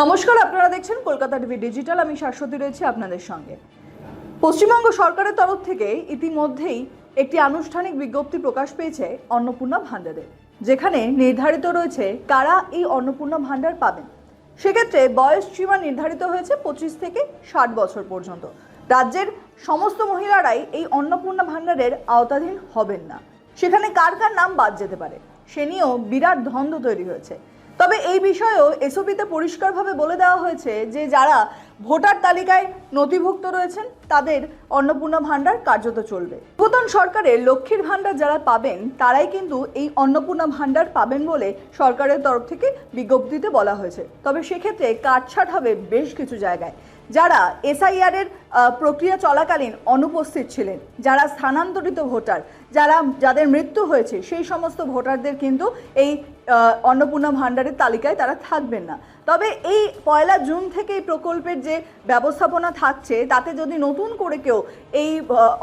নমস্কার, আপনারা দেখছেন কলকাতা টিভি ডিজিটাল। আমি শাশ্বতী রয়েছি আপনাদের সঙ্গে। পশ্চিমবঙ্গ সরকারের তরফ থেকে ইতিমধ্যেই একটি আনুষ্ঠানিক বিজ্ঞপ্তি প্রকাশ পেয়েছে অন্নপূর্ণা ভাণ্ডারের, যেখানে নির্ধারিত রয়েছে কারা এই অন্নপূর্ণা ভাণ্ডার পাবেন। সেক্ষেত্রে বয়স সীমা নির্ধারিত হয়েছে 25 থেকে 60 বছর পর্যন্ত। রাজ্যের সমস্ত মহিলারাই এই অন্নপূর্ণা ভাণ্ডারের আওতাধীন হবেন না। সেখানে কার কার নাম বাদ যেতে পারে সে নিয়েও বিরাট দ্বন্দ্ব তৈরি হয়েছে। তবে এই বিষয়েও এসওপিতে পরিষ্কারভাবে বলে দেওয়া হয়েছে যে যারা ভোটার তালিকায় নথিভুক্ত রয়েছেন তাদের অন্নপূর্ণা ভাণ্ডার কার্যত চলবে। পূর্বতন সরকারের লক্ষ্মীর ভাণ্ডার যারা পাবেন তারাই কিন্তু এই অন্নপূর্ণা ভাণ্ডার পাবেন বলে সরকারের তরফ থেকে বিজ্ঞপ্তিতে বলা হয়েছে। তবে সেক্ষেত্রে কাটছাট হবে বেশ কিছু জায়গায়। যারা এসআইআর এর প্রক্রিয়া চলাকালীন অনুপস্থিত ছিলেন, যারা স্থানান্তরিত ভোটার, যাদের মৃত্যু হয়েছে, সেই সমস্ত ভোটারদের কিন্তু এই অন্নপূর্ণা ভাণ্ডারের তালিকায় তারা থাকবেন না। তবে এই 1 জুন থেকে এই প্রকল্পের যে ব্যবস্থাপনা থাকছে তাতে যদি নতুন করে কেউ এই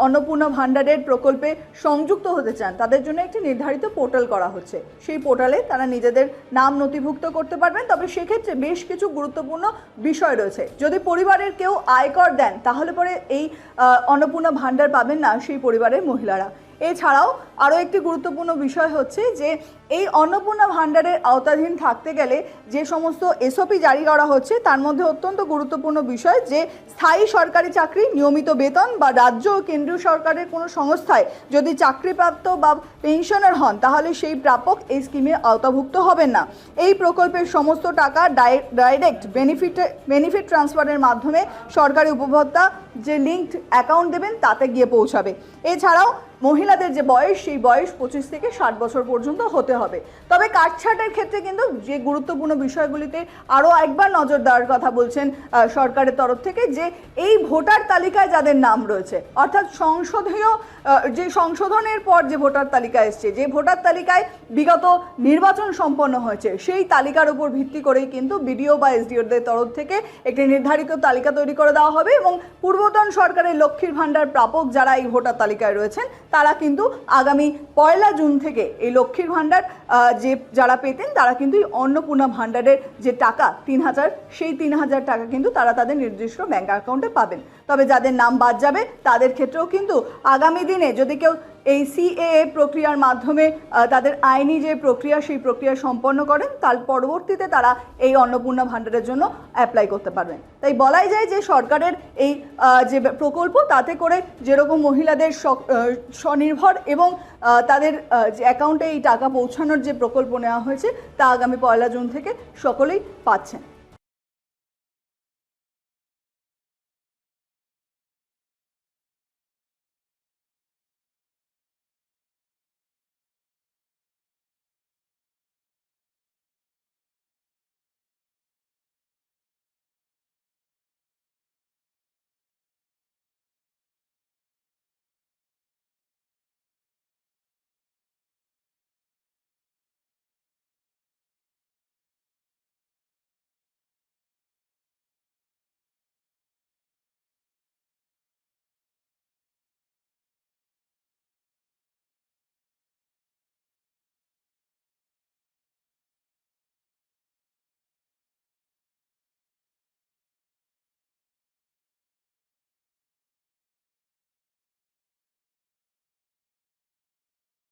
অন্নপূর্ণা ভাণ্ডারের প্রকল্পে সংযুক্ত হতে চান তাদের জন্য একটি নির্ধারিত পোর্টাল করা হচ্ছে। সেই পোর্টালে তারা নিজেদের নাম নথিভুক্ত করতে পারবেন। তবে সেক্ষেত্রে বেশ কিছু গুরুত্বপূর্ণ বিষয় রয়েছে। যদি পরিবারের কেউ আয়কর দেন তাহলে পরে এই অন্নপূর্ণা ভাণ্ডার পাবেন না সেই পরিবারের মহিলারা। এছাড়াও আরও একটি গুরুত্বপূর্ণ বিষয় হচ্ছে যে এই অন্নপূর্ণা ভাণ্ডারের আওতাধীন থাকতে গেলে যে সমস্ত এসওপি জারি করা হচ্ছে তার মধ্যে অত্যন্ত গুরুত্বপূর্ণ বিষয় যে স্থায়ী সরকারি চাকরি, নিয়মিত বেতন বা রাজ্য ও কেন্দ্রীয় সরকারের কোনো সংস্থায় যদি চাকরিপ্রাপ্ত বা পেনশনার হন তাহলে সেই প্রাপক এই স্কিমে আওতাভুক্ত হবেন না। এই প্রকল্পের সমস্ত টাকা ডাইরেক্ট বেনিফিট ট্রান্সফারের মাধ্যমে সরকারি উপভোক্তা যে লিঙ্কড অ্যাকাউন্ট দেবেন তাতে গিয়ে পৌঁছাবে। এছাড়াও মহিলাদের যে বয়স সেই বয়স 25 থেকে 60 বছর পর্যন্ত হতে হবে। তবে কাটছাটের ক্ষেত্রে কিন্তু যে গুরুত্বপূর্ণ বিষয়গুলিতে আরও একবার নজর দেওয়ার কথা বলছেন সরকারের তরফ থেকে যে এই ভোটার তালিকায় যাদের নাম রয়েছে, অর্থাৎ সংশোধনের পর যে ভোটার তালিকা এসছে, যে ভোটার তালিকায় বিগত নির্বাচন সম্পন্ন হয়েছে সেই তালিকার উপর ভিত্তি করেই কিন্তু বিডিও বা এসডিওদের তরফ থেকে একটি নির্ধারিত তালিকা তৈরি করে দেওয়া হবে এবং পূর্বতন সরকারের লক্ষ্মীর ভাণ্ডার প্রাপক যারা এই ভোটার তালিকায় রয়েছেন তারা কিন্তু আগামী 1 জুন থেকে এই লক্ষ্মীর ভাণ্ডার যারা পেতেন তারা কিন্তু এই অন্নপূর্ণা ভাণ্ডারের যে টাকা 3000 সেই 3000 টাকা কিন্তু তারা তাদের নির্দিষ্ট ব্যাংক অ্যাকাউন্টে পাবেন। তবে যাদের নাম বাদ যাবে তাদের ক্ষেত্রেও কিন্তু আগামী দিনে যদি কেউ এই সিএএ প্রক্রিয়ার মাধ্যমে তাদের আইনি যে প্রক্রিয়া সেই প্রক্রিয়া সম্পন্ন করেন তার পরবর্তীতে তারা এই অন্নপূর্ণা ভাণ্ডারের জন্য অ্যাপ্লাই করতে পারবেন। তাই বলাই যায় যে সরকারের এই যে প্রকল্প তাতে করে যেরকম মহিলাদের স্বনির্ভর এবং তাদের যে অ্যাকাউন্টে এই টাকা পৌঁছানোর যে প্রকল্প নেওয়া হয়েছে তা আগামী 1 জুন থেকে সকলেই পাচ্ছেন।